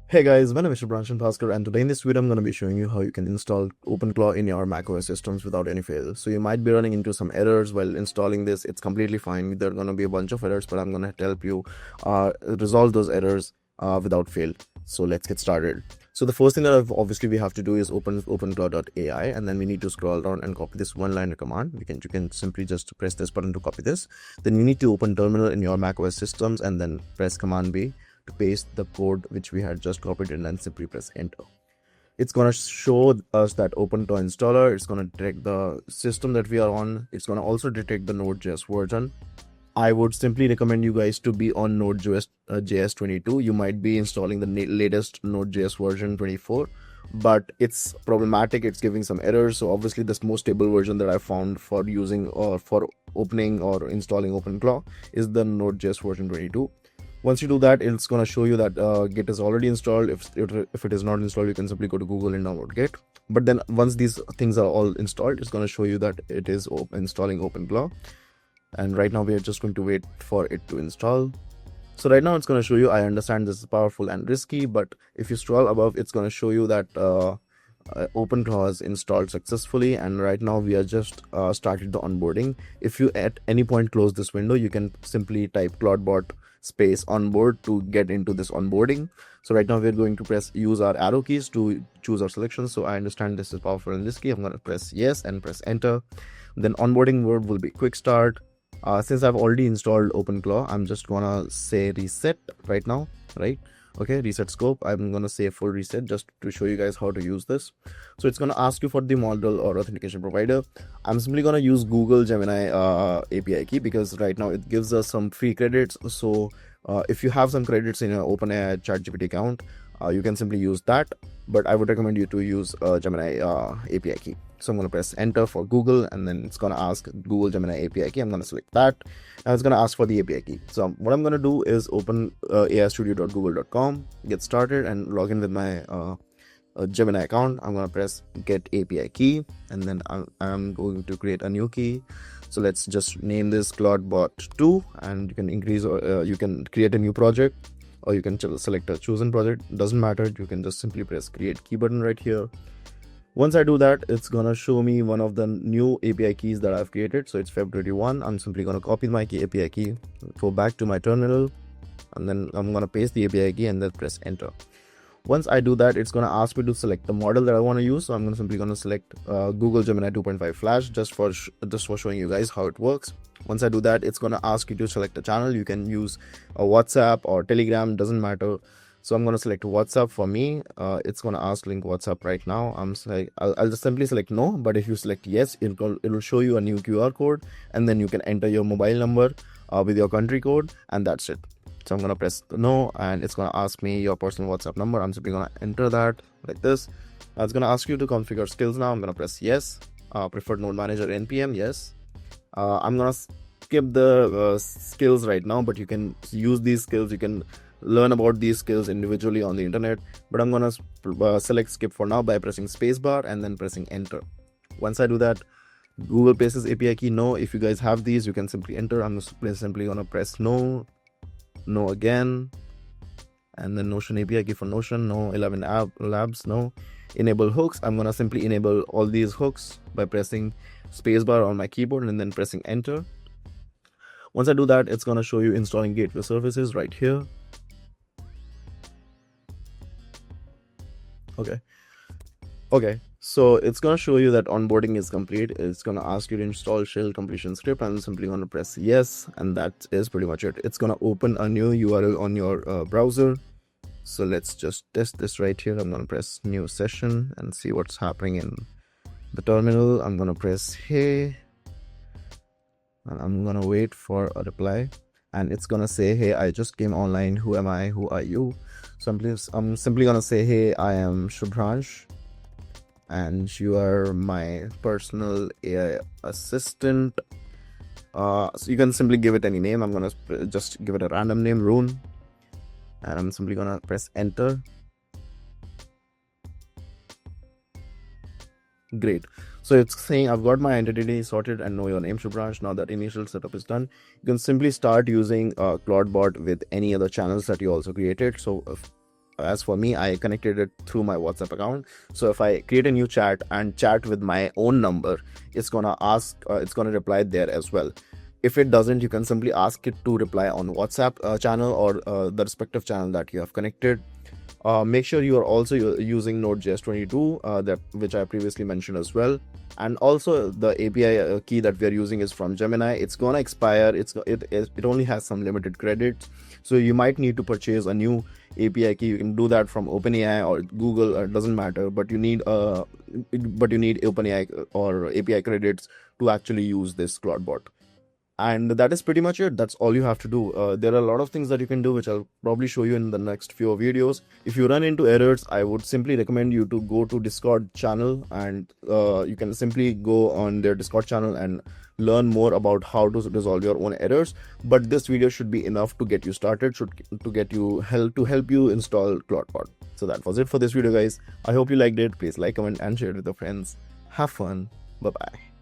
Hey guys, my name is Shubhranshu Bhaskar, and today in this video I'm going to be showing you how you can install OpenClaw in your macOS systems without any fail. So you might be running into some errors while installing this. It's completely fine. There are going to be a bunch of errors, but I'm going to help you resolve those errors without fail. So let's get started. So the first thing that obviously we have to do is open OpenClaw.ai, and then we need to scroll down and copy this one-liner command. You can simply just press this button to copy this. Then you need to open terminal in your macOS systems and then press Command B to paste the code which we had just copied, and then simply press enter. It's going to show us that OpenClaw installer. It's going to detect the system that we are on. It's going to also detect the Node.js version. I would simply recommend you guys to be on Node.js JS 22. You might be installing the latest Node.js version 24, but it's problematic. It's giving some errors. So obviously the most stable version that I found for using or for opening or installing OpenClaw is the Node.js version 22. Once you do that, it's going to show you that Git is already installed. If it is not installed, you can simply go to Google and download Git. But then once these things are all installed, it's going to show you that it is installing OpenClaw. And right now we are just going to wait for it to install. So right now it's going to show you, I understand this is powerful and risky, but if you scroll above, it's going to show you that OpenClaw is installed successfully, and right now we are just started the onboarding. If you at any point close this window, you can simply type ClawdBot space onboard to get into this onboarding. So right now we're going to use our arrow keys to choose our selection. So I understand this is powerful and risky. I'm going to press yes and press enter. Then onboarding word will be quick start. Since I've already installed OpenClaw, I'm just gonna say reset right now, right? Okay, reset scope. I'm gonna say full reset just to show you guys how to use this. So it's gonna ask you for the model or authentication provider. I'm simply gonna use Google Gemini API key because right now it gives us some free credits. So if you have some credits in your OpenAI ChatGPT account, you can simply use that, but I would recommend you to use Gemini API key. So I'm going to press enter for Google, and then it's going to ask Google Gemini API key. I'm going to select that, and it's going to ask for the API key. So what I'm going to do is open aistudio.google.com, get started, and log in with my Gemini account. I'm going to press get API key, and then I'm going to create a new key. So let's just name this ClawdBot 2, and you can increase or you can create a new project, or you can select a chosen project. Doesn't matter. You can just simply press create key button right here. Once I do that, it's gonna show me one of the new API keys that I've created. So it's February 1. I'm simply gonna copy my API key, go back to my terminal, and then I'm gonna paste the API key and then press enter. Once I do that, it's gonna ask me to select the model that I want to use. So I'm simply gonna select Google Gemini 2.5 Flash just for showing you guys how it works. Once I do that, it's gonna ask you to select a channel. You can use a WhatsApp or Telegram, doesn't matter. So I'm going to select WhatsApp for me. It's going to ask link WhatsApp right now. I'll just simply select no, but if you select yes, it will show you a new QR code, and then you can enter your mobile number with your country code, and that's it. So I'm going to press no, and it's going to ask me your personal WhatsApp number. I'm simply going to enter that like this. It's going to ask you to configure skills now. I'm going to press yes. Preferred node manager npm, yes. I'm going to skip the skills right now, but you can use these skills. You can learn about these skills individually on the internet, but I'm gonna select skip for now by pressing spacebar and then pressing enter. Once I do that, Google pastes API key no. If you guys have these, you can simply enter. I'm simply gonna press no again, and then Notion API key for Notion, no. 11 labs, no. Enable hooks. I'm gonna simply enable all these hooks by pressing spacebar on my keyboard and then pressing enter. Once I do that, it's gonna show you installing gateway services right here. Okay, so it's going to show you that onboarding is complete. It's going to ask you to install shell completion script. I'm simply going to press yes, and that is pretty much it. It's going to open a new URL on your browser. So let's just test this right here. I'm going to press new session and see what's happening in the terminal. I'm going to press hey, and I'm going to wait for a reply. And it's gonna say, hey, I just came online. Who am I? Who are you? So I'm simply gonna say, hey, I am Shubhransh, and you are my personal AI assistant. So you can simply give it any name. I'm gonna just give it a random name, Rune, and I'm simply gonna press enter. Great. So it's saying I've got my entity sorted and know your name, Shubhransh. Now that initial setup is done, you can simply start using ClawdBot with any other channels that you also created. So as for me, I connected it through my WhatsApp account. So if I create a new chat and chat with my own number, it's gonna reply there as well. If it doesn't, you can simply ask it to reply on WhatsApp channel or the respective channel that you have connected. Make sure you are also using Node.js 22, which I previously mentioned as well. And also the API key that we are using is from Gemini. It's gonna expire. It only has some limited credits, so you might need to purchase a new API key. You can do that from OpenAI or Google. It doesn't matter, but you need OpenAI or API credits to actually use this ClawdBot. And that is pretty much it. That's all you have to do. There are a lot of things that you can do, which I'll probably show you in the next few videos. If you run into errors, I would simply recommend you to go to Discord channel, and you can simply go on their Discord channel and learn more about how to resolve your own errors. But this video should be enough to get you started, to help you install ClawdBot. So that was it for this video, guys. I hope you liked it. Please like, comment, and share it with your friends. Have fun. Bye bye.